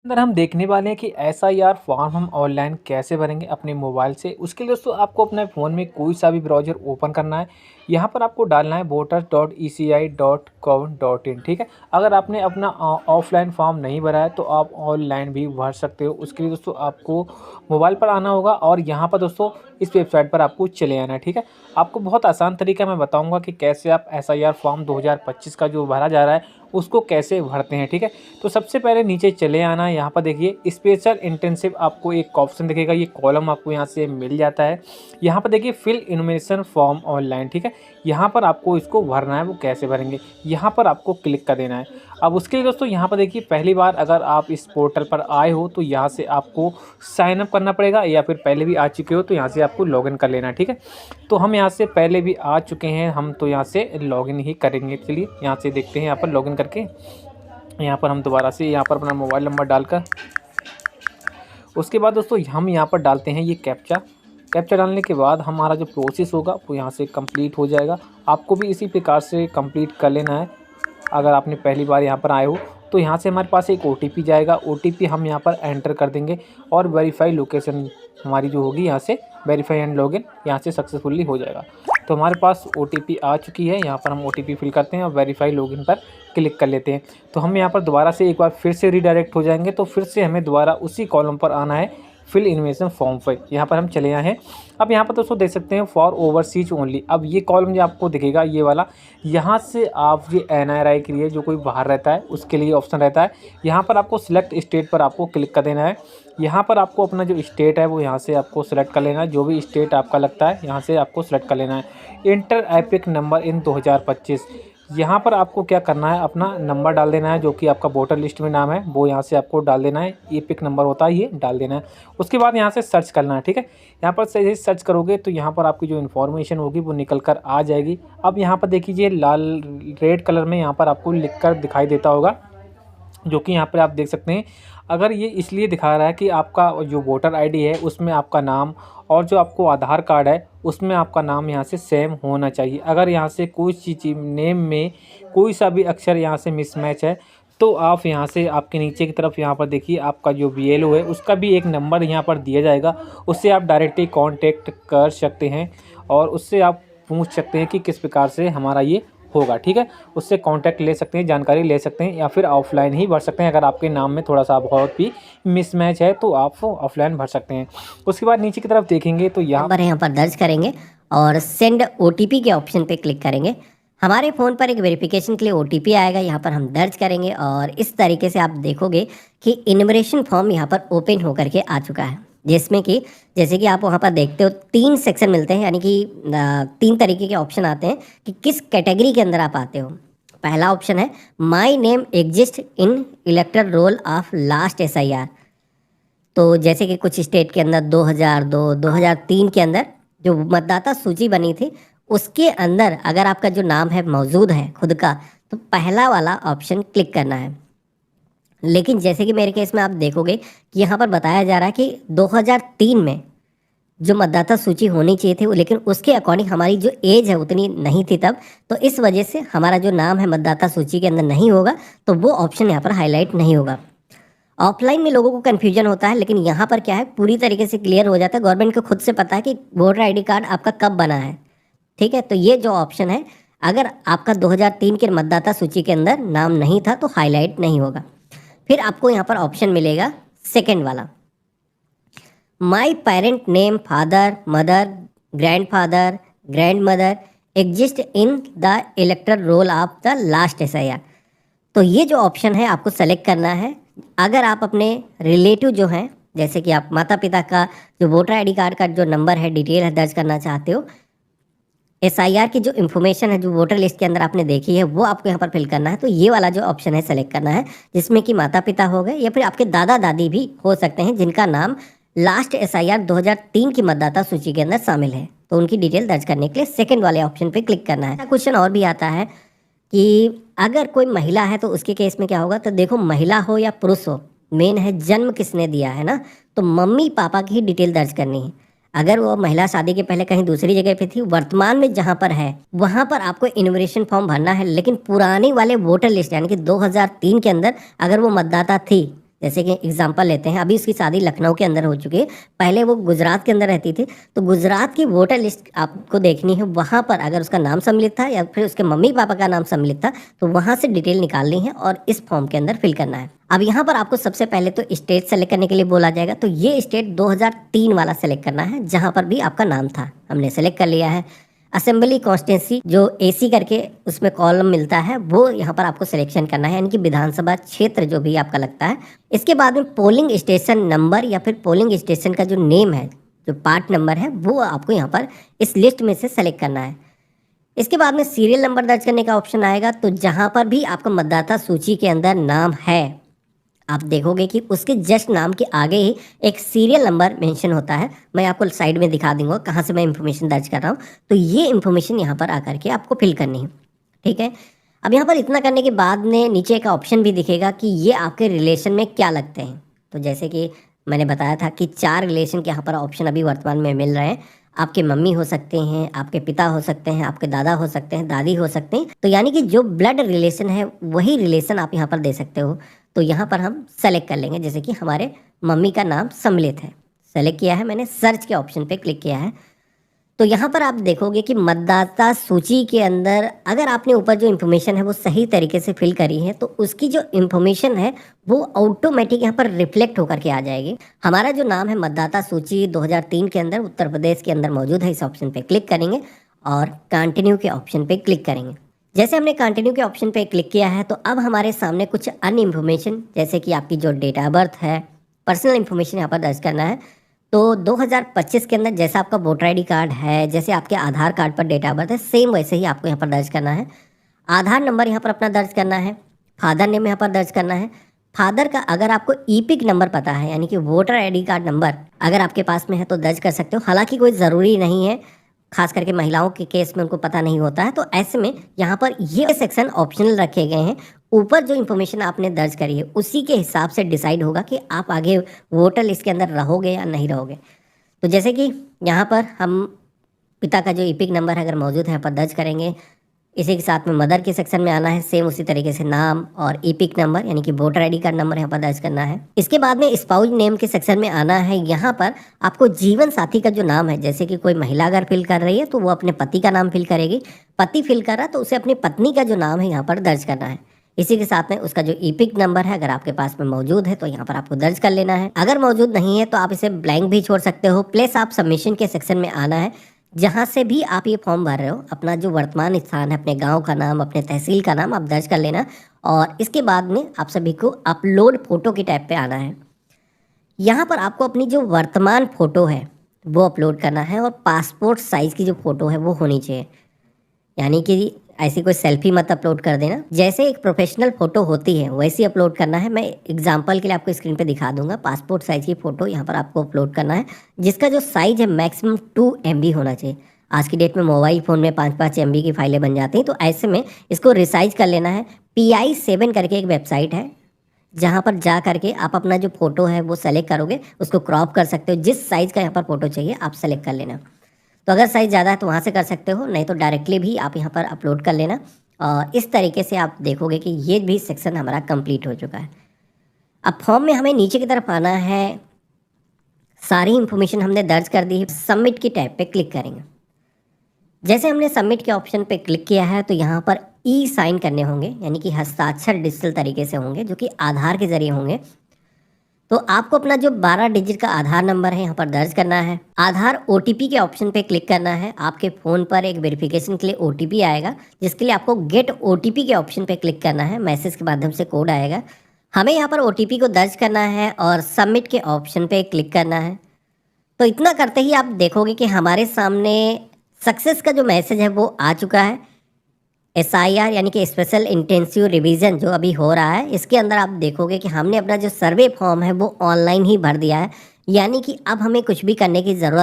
अंदर हम देखने वाले हैं कि एसआईआर फॉर्म हम ऑनलाइन कैसे भरेंगे अपने मोबाइल से। उसके लिए दोस्तों आपको अपने फ़ोन में कोई सा भी ब्राउज़र ओपन करना है। यहाँ पर आपको डालना है voters.eci.gov.in। ठीक है। अगर आपने अपना ऑफलाइन फॉर्म नहीं भरा है तो आप ऑनलाइन भी भर सकते हो। उसके लिए दोस्तों आपको मोबाइल पर आना होगा और यहाँ पर दोस्तों इस वेबसाइट पर आपको चले आना है। ठीक है। आपको बहुत आसान तरीका मैं बताऊँगा कि कैसे आप एसआईआर फॉर्म 2025 का जो भरा जा रहा है उसको कैसे भरते हैं। ठीक है। तो सबसे पहले नीचे चले आना है। यहाँ पर देखिए स्पेशल इंटेंसिव आपको एक ऑप्शन दिखेगा, ये कॉलम आपको यहाँ से मिल जाता है। यहाँ पर देखिए फिल इन्फॉर्मेशन फॉर्म ऑनलाइन। ठीक है। यहाँ पर आपको इसको भरना है। वो कैसे भरेंगे, यहाँ पर आपको क्लिक कर देना है। अब उसके लिए दोस्तों यहाँ पर देखिए पहली बार अगर आप इस पोर्टल पर आए हो तो यहाँ से आपको साइन अप करना पड़ेगा, या फिर पहले भी आ चुके हो तो यहाँ से आपको लॉगिन कर लेना है। ठीक है। तो हम यहाँ से पहले भी आ चुके हैं, हम तो यहाँ से लॉगिन ही करेंगे। चलिए यहाँ से देखते हैं, यहाँ पर लॉगिन करके यहाँ पर हम दोबारा से यहाँ पर अपना मोबाइल नंबर डालकर उसके बाद दोस्तों हम यहाँ पर डालते हैं ये कैप्चा डालने के बाद हमारा जो प्रोसेस होगा वो यहाँ से कंप्लीट हो जाएगा। आपको भी इसी प्रकार से कंप्लीट कर लेना है। अगर आपने पहली बार यहाँ पर आए हो तो यहाँ से हमारे पास एक ओटीपी जाएगा। ओटीपी हम यहाँ पर एंटर कर देंगे और वेरीफाई लोकेशन हमारी जो होगी यहाँ से वेरीफाई एंड लॉगिन यहाँ से सक्सेसफुली हो जाएगा। तो हमारे पास ओटीपी आ चुकी है। यहाँ पर हम ओटीपी फिल करते हैं और वेरीफाई लॉगिन पर क्लिक कर लेते हैं। तो हम यहाँ पर दोबारा से एक बार फिर से रीडायरेक्ट हो जाएंगे। तो फिर से हमें दोबारा उसी कॉलम पर आना है, फिल इन्फॉर्मेशन फॉर्म पर। यहाँ पर हम चले आए हैं। अब यहाँ पर दोस्तों देख सकते हैं फॉर ओवरसीज ओनली। अब ये कॉलम जो आपको दिखेगा ये वाला, यहाँ से आप ये एनआरआई के लिए जो कोई बाहर रहता है उसके लिए ऑप्शन रहता है। यहाँ पर आपको सिलेक्ट स्टेट पर आपको क्लिक कर देना है। यहाँ पर आपको अपना जो स्टेट है वो यहाँ से आपको सेलेक्ट कर लेना है। जो भी स्टेट आपका लगता है यहाँ से आपको सेलेक्ट कर लेना है। Inter epic number in 2025। यहाँ पर आपको क्या करना है, अपना नंबर डाल देना है जो कि आपका वोटर लिस्ट में नाम है वो यहाँ से आपको डाल देना है। एपिक नंबर होता है ये डाल देना है। उसके बाद यहाँ से सर्च करना है। ठीक है। यहाँ पर सही सर्च करोगे तो यहाँ पर आपकी जो इन्फॉर्मेशन होगी वो निकल कर आ जाएगी। अब यहाँ पर देखिए लाल रेड कलर में यहाँ पर आपको लिख कर दिखाई देता होगा, जो कि यहाँ पर आप देख सकते हैं। अगर ये इसलिए दिखा रहा है कि आपका जो वोटर आईडी है उसमें आपका नाम और जो आपको आधार कार्ड है उसमें आपका नाम यहाँ से सेम होना चाहिए। अगर यहाँ से कोई चीज़ नेम में कोई सा भी अक्षर यहाँ से मिसमैच है तो आप यहाँ से आपके नीचे की तरफ यहाँ पर देखिए आपका जो बीएलओ है उसका भी एक नंबर यहाँ पर दिया जाएगा। उससे आप डायरेक्टली कांटेक्ट कर सकते हैं और उससे आप पूछ सकते हैं कि किस प्रकार से हमारा ये होगा। ठीक है। उससे कांटेक्ट ले सकते हैं, जानकारी ले सकते हैं, या फिर ऑफलाइन ही भर सकते हैं। अगर आपके नाम में थोड़ा सा बहुत भी मिसमैच है तो आप ऑफलाइन भर सकते हैं। उसके बाद नीचे की तरफ देखेंगे तो यहाँ पर दर्ज करेंगे और सेंड ओटीपी के ऑप्शन पे क्लिक करेंगे। हमारे फ़ोन पर एक वेरिफिकेशन के लिए ओटीपी आएगा, यहाँ पर हम दर्ज करेंगे और इस तरीके से आप देखोगे कि इन्यूमरेशन फॉर्म यहाँ पर ओपन होकर के आ चुका है, जिसमें कि जैसे कि आप वहाँ पर देखते हो 3 सेक्शन मिलते हैं, यानी कि 3 तरीके के ऑप्शन आते हैं कि किस कैटेगरी के अंदर आप आते हो। पहला ऑप्शन है my name exist in electoral roll of last SIR. तो जैसे कि कुछ स्टेट के अंदर 2002, 2003 के अंदर जो मतदाता सूची बनी थी उसके अंदर अगर आपका जो नाम है मौजूद है खुद का, तो पहला वाला ऑप्शन क्लिक करना है। लेकिन जैसे कि मेरे केस में आप देखोगे कि यहाँ पर बताया जा रहा है कि 2003 में जो मतदाता सूची होनी चाहिए थी, लेकिन उसके अकॉर्डिंग हमारी जो एज है उतनी नहीं थी तब, तो इस वजह से हमारा जो नाम है मतदाता सूची के अंदर नहीं होगा, तो वो ऑप्शन यहाँ पर हाईलाइट नहीं होगा। ऑफलाइन में लोगों को कन्फ्यूजन होता है, लेकिन यहाँ पर क्या है पूरी तरीके से क्लियर हो जाता है। गवर्नमेंट को खुद से पता है कि वोटर आईडी कार्ड आपका कब बना है। ठीक है। तो ये जो ऑप्शन है, अगर आपका 2003 के मतदाता सूची के अंदर नाम नहीं था तो हाईलाइट नहीं होगा। फिर आपको यहाँ पर ऑप्शन मिलेगा सेकेंड वाला, my parent name father mother grandfather grand mother exist in the electoral roll of the last SIR. तो ये जो ऑप्शन है आपको सेलेक्ट करना है। अगर आप अपने रिलेटिव जो हैं, जैसे कि आप माता पिता का जो वोटर आईडी कार्ड का जो नंबर है डिटेल है दर्ज करना चाहते हो, एसआईआर की जो इन्फॉर्मेशन है जो वोटर लिस्ट के अंदर आपने देखी है वो आपको यहाँ पर फिल करना है। तो ये वाला जो ऑप्शन है सेलेक्ट करना है, जिसमें कि माता पिता हो गए या फिर आपके दादा दादी भी हो सकते हैं जिनका नाम लास्ट एसआईआर 2003 की मतदाता सूची के अंदर शामिल है। तो उनकी डिटेल दर्ज करने के लिए सेकंड वाले ऑप्शन पे क्लिक करना है। क्वेश्चन और भी आता है कि अगर कोई महिला है तो उसके केस में क्या होगा। तो देखो, महिला हो या पुरुष हो, मेन है जन्म किसने दिया है ना, तो मम्मी पापा की ही डिटेल दर्ज करनी है। अगर वो महिला शादी के पहले कहीं दूसरी जगह पे थी, वर्तमान में जहाँ पर है वहाँ पर आपको इन्यूमरेशन फॉर्म भरना है। लेकिन पुराने वाले वोटर लिस्ट यानी कि 2003 के अंदर अगर वो मतदाता थी, जैसे कि एग्जांपल लेते हैं, अभी उसकी शादी लखनऊ के अंदर हो चुकी है, पहले वो गुजरात के अंदर रहती थी। तो गुजरात की वोटर लिस्ट आपको देखनी है, वहाँ पर अगर उसका नाम सम्मिलित था या फिर उसके मम्मी पापा का नाम सम्मिलित था तो वहाँ से डिटेल निकालनी है और इस फॉर्म के अंदर फिल करना है। अब यहाँ पर आपको सबसे पहले तो स्टेट सेलेक्ट करने के लिए बोला जाएगा, तो ये स्टेट 2003 वाला सेलेक्ट करना है जहाँ पर भी आपका नाम था, हमने सेलेक्ट कर लिया है। असेंबली कॉन्स्टिट्यूंसी जो एसी करके उसमें कॉलम मिलता है वो यहाँ पर आपको सिलेक्शन करना है, यानी कि विधानसभा क्षेत्र जो भी आपका लगता है। इसके बाद में पोलिंग स्टेशन नंबर या फिर पोलिंग स्टेशन का जो नेम है, जो पार्ट नंबर है, वो आपको यहाँ पर इस लिस्ट में से सेलेक्ट करना है। इसके बाद में सीरियल नंबर दर्ज करने का ऑप्शन आएगा, तो जहाँ पर भी आपका मतदाता सूची के अंदर नाम है आप देखोगे कि उसके जस्ट नाम के आगे ही एक सीरियल नंबर मेंशन होता है। मैं आपको साइड में दिखा दूंगा कहाँ से मैं इंफॉर्मेशन दर्ज कर रहा हूँ। तो ये इंफॉर्मेशन यहाँ पर आकर के आपको फिल करनी है, ठीक है। अब यहाँ पर इतना करने के बाद में नीचे का ऑप्शन भी दिखेगा कि ये आपके रिलेशन में क्या लगते हैं। तो जैसे कि मैंने बताया था कि 4 रिलेशन के यहाँ पर ऑप्शन अभी वर्तमान में मिल रहे हैं। आपके मम्मी हो सकते हैं, आपके पिता हो सकते हैं, आपके दादा हो सकते हैं, दादी हो सकते हैं। तो यानी कि जो ब्लड रिलेशन है वही रिलेशन आप यहाँ पर दे सकते हो। तो यहाँ पर हम सेलेक्ट कर लेंगे, जैसे कि हमारे मम्मी का नाम सम्मिलित है, सेलेक्ट किया है मैंने, सर्च के ऑप्शन पे क्लिक किया है। तो यहाँ पर आप देखोगे कि मतदाता सूची के अंदर अगर आपने ऊपर जो इन्फॉर्मेशन है वो सही तरीके से फिल करी है तो उसकी जो इन्फॉर्मेशन है वो ऑटोमेटिक यहाँ पर रिफ्लेक्ट होकर के आ जाएगी। हमारा जो नाम है मतदाता सूची 2003 के अंदर उत्तर प्रदेश के अंदर मौजूद है, इस ऑप्शन पे क्लिक करेंगे और कंटिन्यू के ऑप्शन पे क्लिक करेंगे। जैसे हमने कंटिन्यू के ऑप्शन पे क्लिक किया है तो अब हमारे सामने कुछ अन्य इन्फॉर्मेशन, जैसे कि आपकी जो डेट ऑफ बर्थ है, पर्सनल इन्फॉर्मेशन यहाँ पर दर्ज करना है। तो 2025 के अंदर जैसा आपका वोटर आईडी कार्ड है, जैसे आपके आधार कार्ड पर डेट ऑफ बर्थ है, सेम वैसे ही आपको यहाँ पर दर्ज करना है। आधार नंबर यहाँ पर अपना दर्ज करना है, फादर नेम यहाँ पर दर्ज करना है। फादर का अगर आपको ईपिक नंबर पता है, यानी कि वोटर आईडी कार्ड नंबर अगर आपके पास में है तो दर्ज कर सकते हो। हालांकि कोई ज़रूरी नहीं है, खास करके महिलाओं के केस में उनको पता नहीं होता है। तो ऐसे में यहाँ पर ये सेक्शन ऑप्शनल रखे गए हैं। ऊपर जो इन्फॉर्मेशन आपने दर्ज करी है उसी के हिसाब से डिसाइड होगा कि आप आगे वोटर लिस्ट के अंदर रहोगे या नहीं रहोगे। तो जैसे कि यहाँ पर हम पिता का जो ईपिक नंबर है अगर मौजूद है यहाँ पर दर्ज करेंगे। इसी के साथ में मदर के सेक्शन में आना है, सेम उसी तरीके से नाम और ईपिक नंबर यानी कि वोटर आईडी कार्ड नंबर यहाँ पर दर्ज करना है। इसके बाद में स्पाउस नेम के सेक्शन में आना है। यहाँ पर आपको जीवन साथी का जो नाम है, जैसे कि कोई महिला अगर फिल कर रही है तो वो अपने पति का नाम फिल करेगी, पति फिल कर रहा है तो उसे अपनी पत्नी का जो नाम है यहाँ पर दर्ज करना है। इसी के साथ में उसका जो ईपिक नंबर है अगर आपके पास में मौजूद है तो यहाँ पर आपको दर्ज कर लेना है। अगर मौजूद नहीं है तो आप इसे ब्लैंक भी छोड़ सकते हो। प्लस आप सबमिशन के सेक्शन में आना है, जहाँ से भी आप ये फॉर्म भर रहे हो अपना जो वर्तमान स्थान है, अपने गांव का नाम, अपने तहसील का नाम आप दर्ज कर लेना। और इसके बाद में आप सभी को अपलोड फोटो की टैब पे आना है। यहाँ पर आपको अपनी जो वर्तमान फ़ोटो है वो अपलोड करना है और पासपोर्ट साइज़ की जो फ़ोटो है वो होनी चाहिए, यानी कि ऐसी कोई सेल्फी मत अपलोड कर देना। जैसे एक प्रोफेशनल फ़ोटो होती है वैसी अपलोड करना है। मैं एग्जांपल के लिए आपको स्क्रीन पे दिखा दूंगा। पासपोर्ट साइज़ की फ़ोटो यहाँ पर आपको अपलोड करना है, जिसका जो साइज़ है मैक्सिमम 2 MB होना चाहिए। आज की डेट में मोबाइल फ़ोन में 5-5 MB की फाइलें बन जाती हैं, तो ऐसे में इसको रिसाइज कर लेना है। PI7 करके एक वेबसाइट है, जहाँ पर जा करके आप अपना जो फ़ोटो है वो सेलेक्ट करोगे, उसको क्रॉप कर सकते हो। जिस साइज़ का यहाँ पर फ़ोटो चाहिए आप सेलेक्ट कर लेना। तो अगर साइज़ ज़्यादा है तो वहाँ से कर सकते हो, नहीं तो डायरेक्टली भी आप यहाँ पर अपलोड कर लेना। और इस तरीके से आप देखोगे कि ये भी सेक्शन हमारा कंप्लीट हो चुका है। अब फॉर्म में हमें नीचे की तरफ आना है। सारी इंफॉर्मेशन हमने दर्ज कर दी है। सबमिट की टैब पे क्लिक करेंगे। जैसे हमने सबमिट के ऑप्शन पे क्लिक किया है तो यहाँ पर ई साइन करने होंगे, यानी कि हस्ताक्षर डिजिटल तरीके से होंगे, जो कि आधार के ज़रिए होंगे। तो आपको अपना जो 12 डिजिट का आधार नंबर है यहाँ पर दर्ज करना है। आधार OTP के ऑप्शन पे क्लिक करना है। आपके फ़ोन पर एक वेरिफिकेशन के लिए OTP आएगा, जिसके लिए आपको गेट OTP के ऑप्शन पे क्लिक करना है। मैसेज के माध्यम से कोड आएगा, हमें यहाँ पर OTP को दर्ज करना है और सबमिट के ऑप्शन पे क्लिक करना है। तो इतना करते ही आप देखोगे कि हमारे सामने सक्सेस का जो मैसेज है वो आ चुका है। SIR यानी कि स्पेशल इंटेंसिव रिवीजन जो अभी हो रहा है, इसके अंदर आप देखोगे कि हमने अपना जो सर्वे फॉर्म है वो ऑनलाइन ही भर दिया है, यानी कि अब हमें कुछ भी करने की ज़रूरत